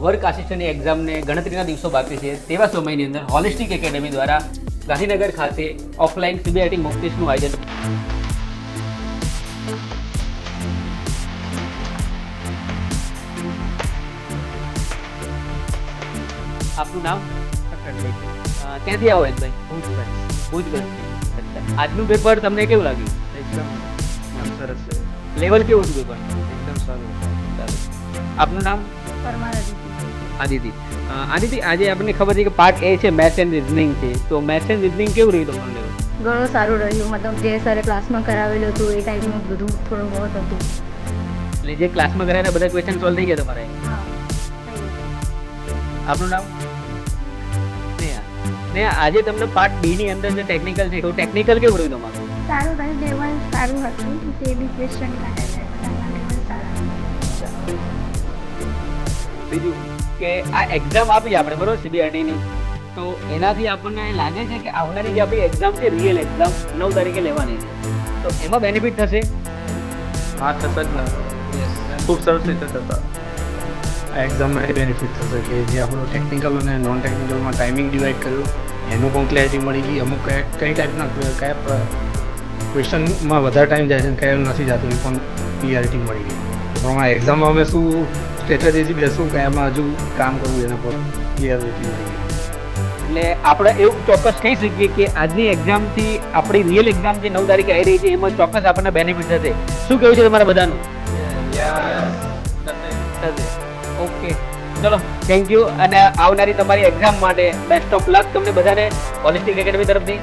Work આસિસ્ટન્ટની એક્ઝામને ગણતરીના દિવસો બાકી છે તેવા સમયની અંદર હોલિસ્ટિક એકેડમી દ્વારા ગાંધીનગર ખાતે ઓફલાઈન સીબીઆઈટી મોક ટેસ્ટનું આયોજન. આપનું નામ? ક્યાંથી આવો ભાઈ? ભુજ. આજનું પેપર તમને કેવું લાગ્યું? એકદમ સરસ છે. લેવલ કેવું હતું પેપર? એકદમ સારું. આપનું નામ? આદિતિ. આદિતિ, આજે આપણને ખબર છે કે પાર્ટ એ છે મેથ્સ એન્ડ રિઝનિંગ છે, તો મેથ્સ એન્ડ રિઝનિંગ કેવું રહ્યું તમારું લેવલ? ઘણું સારું રહ્યું. મતલબ જે સરે ક્લાસમાં કરાવેલું હતું એ ટાઈપનું બધું થોડું બહુ હતું. એટલે જે ક્લાસમાં કરાયેલા બધા ક્વેશ્ચન સોલ્વ થઈ ગયા તમારે? આપનું નામ? નેહા. આજે તમને પાર્ટ બી ની અંદર જે ટેકનિકલ છે તો ટેકનિકલ કેવું રહ્યું તમારું? સારું રહ્યું. લેવલ સારું હતું. તે બી ક્વેશ્ચન બીજું કે આ એક્ઝામ આપી આપણે બરોબર સીબીઆઈટીની, તો એનાથી આપણને લાગે છે કે આવનારી જે આપણી એક્ઝામ છે રિયલ એક્ઝામ 9 તારીખે લેવાની છે, તો એમાં બેનિફિટ થશે? હા, થશે જ ને. ખૂબ સરસ રીતે થતા. આ એક્ઝામમાં એ બેનિફિટ થશે કે જે આપણું ટેકનિકલ અને નોન ટેકનિકલમાં ટાઈમિંગ ડિવાઈડ કર્યું એનું પણ ક્લેરિટી મળી ગઈ. અમુક કઈ ટાઈપના કયા ક્વેશ્ચનમાં વધારે ટાઈમ જાય છે અને કયા નથી જતું એ પણ ક્લિયરિટી મળી ગઈ. પણ આ એક્ઝામમાં અમે શું સ્ટ્રેટેજી બેસું કયામાં હજુ કામ કરવું એના પર ક્લિયરિટી મળી ગઈ. એટલે આપણે એવું ચોક્કસ કહી શકીએ કે આજની એક્ઝામથી આપણી રિયલ એક્ઝામ જે 9 તારીખે આવી રહી છે એમાં ચોક્કસ આપણને બેનિફિટ થશે. શું કહેવું છે તમારા બધાનું? થશે. ઓકે, ચલો, થેન્ક યુ. અને આવનારી તમારી એક્ઝામ માટે બેસ્ટ ઓફ લક તમને બધાને હોલિસ્ટિક એકેડમી તરફથી.